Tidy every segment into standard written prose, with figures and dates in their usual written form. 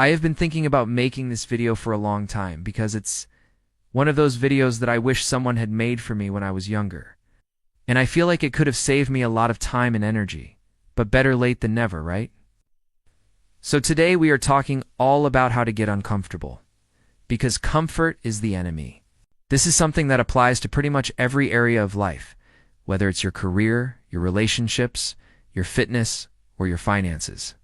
I have been thinking about making this video for a long time because it's one of those videos that I wish someone had made for me when I was younger. And I feel like it could have saved me a lot of time and energy, but better late than never, right? So today we are talking all about how to get uncomfortable, because comfort is the enemy. This is something that applies to pretty much every area of life, whether it's your career, your relationships, your fitness, or your finances.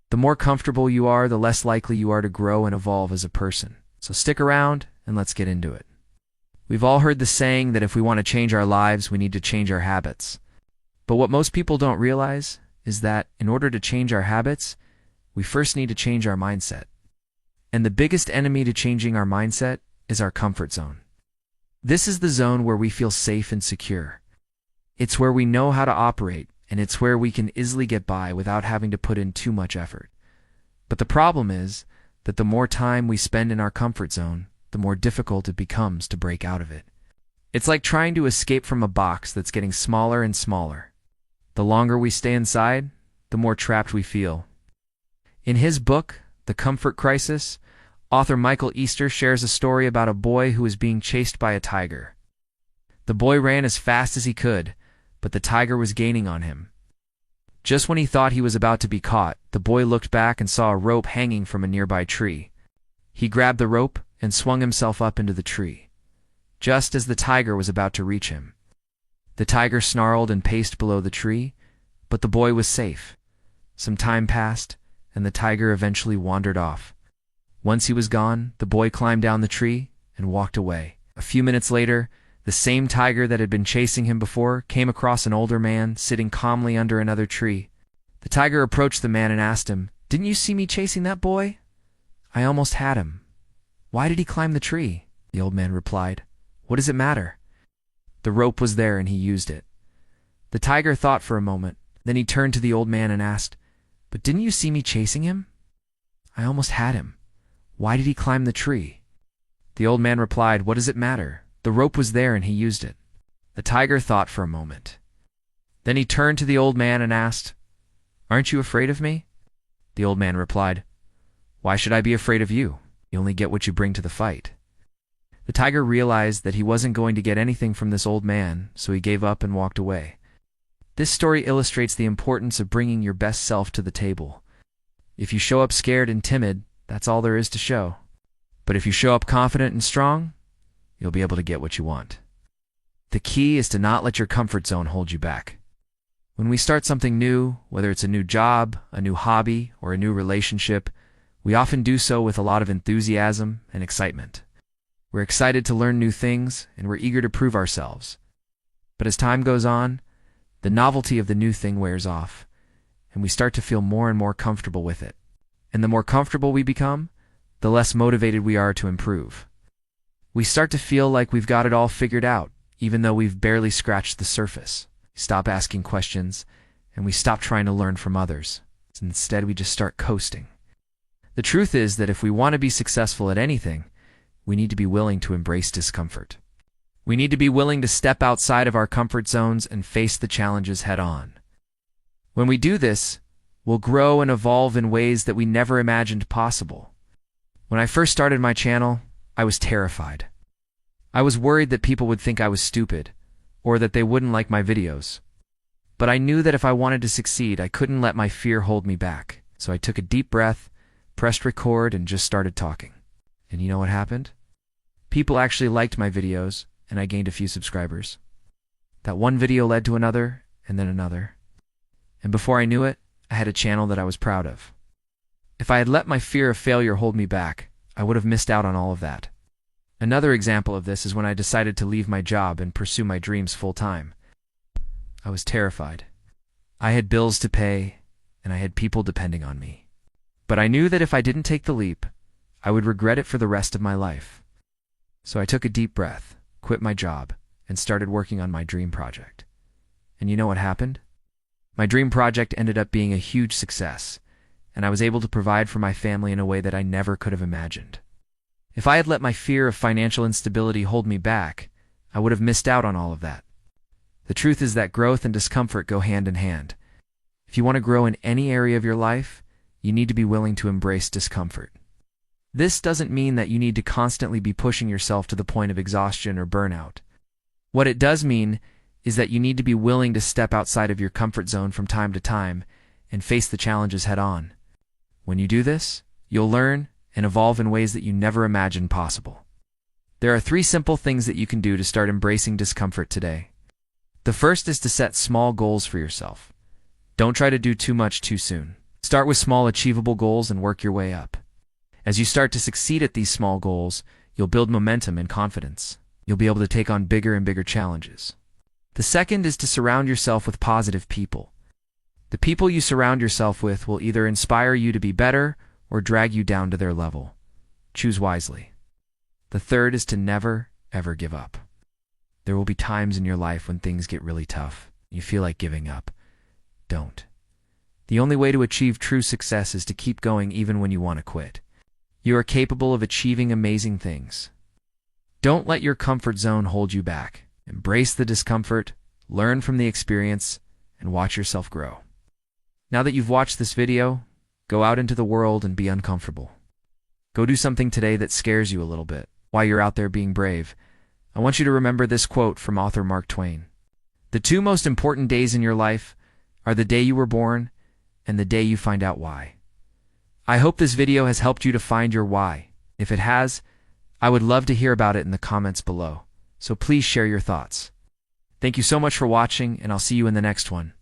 The more comfortable you are, the less likely you are to grow and evolve as a person. So stick around and let's get into it. We've all heard the saying that if we want to change our lives, we need to change our habits. But what most people don't realize is that in order to change our habits, we first need to change our mindset. And the biggest enemy to changing our mindset is our comfort zone. This is the zone where we feel safe and secure. It's where we know how to operate, and it's where we can easily get by without having to put in too much effort. But the problem is that the more time we spend in our comfort zone, the more difficult it becomes to break out of it. It's like trying to escape from a box that's getting smaller and smaller. The longer we stay inside, the more trapped we feel. In his book, The Comfort Crisis, author Michael Easter shares a story about a boy who was being chased by a tiger. The boy ran as fast as he could, but the tiger was gaining on him. Just when he thought he was about to be caught, the boy looked back and saw a rope hanging from a nearby tree. He grabbed the rope and swung himself up into the tree, just as the tiger was about to reach him. The tiger snarled and paced below the tree, but the boy was safe. Some time passed, and the tiger eventually wandered off. Once he was gone, the boy climbed down the tree and walked away. A few minutes later, the same tiger that had been chasing him before came across an older man sitting calmly under another tree. The tiger approached the man and asked him, "Didn't you see me chasing that boy? I almost had him. Why did he climb the tree?" The old man replied, "What does it matter? The rope was there and he used it." The tiger thought for a moment. Then he turned to the old man and asked, "But didn't you see me chasing him? I almost had him. Why did he climb the tree?" The old man replied, "What does it matter? The rope was there and he used it." The tiger thought for a moment. Then he turned to the old man and asked, "Aren't you afraid of me?" The old man replied, "Why should I be afraid of you? You only get what you bring to the fight." The tiger realized that he wasn't going to get anything from this old man, so he gave up and walked away. This story illustrates the importance of bringing your best self to the table. If you show up scared and timid, that's all there is to show. But if you show up confident and strong, you'll be able to get what you want. The key is to not let your comfort zone hold you back. When we start something new, whether it's a new job, a new hobby, or a new relationship, we often do so with a lot of enthusiasm and excitement. We're excited to learn new things, and we're eager to prove ourselves. But as time goes on, the novelty of the new thing wears off, and we start to feel more and more comfortable with it. And the more comfortable we become, the less motivated we are to improve. We start to feel like we've got it all figured out, even though we've barely scratched the surface. We stop asking questions, and we stop trying to learn from others. Instead, we just start coasting. The truth is that if we want to be successful at anything, we need to be willing to embrace discomfort. We need to be willing to step outside of our comfort zones and face the challenges head on. When we do this, we'll grow and evolve in ways that we never imagined possible. When I first started my channel, I was terrified. I was worried that people would think I was stupid, or that they wouldn't like my videos. But I knew that if I wanted to succeed, I couldn't let my fear hold me back. So I took a deep breath, pressed record, and just started talking. And you know what happened? People actually liked my videos, and I gained a few subscribers. That one video led to another, and then another. And before I knew it, I had a channel that I was proud of. If I had let my fear of failure hold me back, I would have missed out on all of that. Another example of this is when I decided to leave my job and pursue my dreams full-time. I was terrified. I had bills to pay, and I had people depending on me. But I knew that if I didn't take the leap, I would regret it for the rest of my life. So I took a deep breath, quit my job, and started working on my dream project. And you know what happened? My dream project ended up being a huge success, and I was able to provide for my family in a way that I never could have imagined. If I had let my fear of financial instability hold me back, I would have missed out on all of that. The truth is that growth and discomfort go hand in hand. If you want to grow in any area of your life, you need to be willing to embrace discomfort. This doesn't mean that you need to constantly be pushing yourself to the point of exhaustion or burnout. What it does mean is that you need to be willing to step outside of your comfort zone from time to time and face the challenges head on. When you do this, you'll learn and evolve in ways that you never imagined possible. There are 3 simple things that you can do to start embracing discomfort today. The first is to set small goals for yourself. Don't try to do too much too soon. Start with small achievable goals and work your way up. As you start to succeed at these small goals, you'll build momentum and confidence. You'll be able to take on bigger and bigger challenges. The second is to surround yourself with positive people. The people you surround yourself with will either inspire you to be better or drag you down to their level. Choose wisely. The third is to never, ever give up. There will be times in your life when things get really tough. You feel like giving up. Don't. The only way to achieve true success is to keep going even when you want to quit. You are capable of achieving amazing things. Don't let your comfort zone hold you back. Embrace the discomfort, learn from the experience, and watch yourself grow. Now that you've watched this video, go out into the world and be uncomfortable. Go do something today that scares you a little bit. While you're out there being brave, I want you to remember this quote from author Mark Twain. The 2 most important days in your life are the day you were born and the day you find out why. I hope this video has helped you to find your why. If it has, I would love to hear about it in the comments below. So please share your thoughts. Thank you so much for watching, and I'll see you in the next one.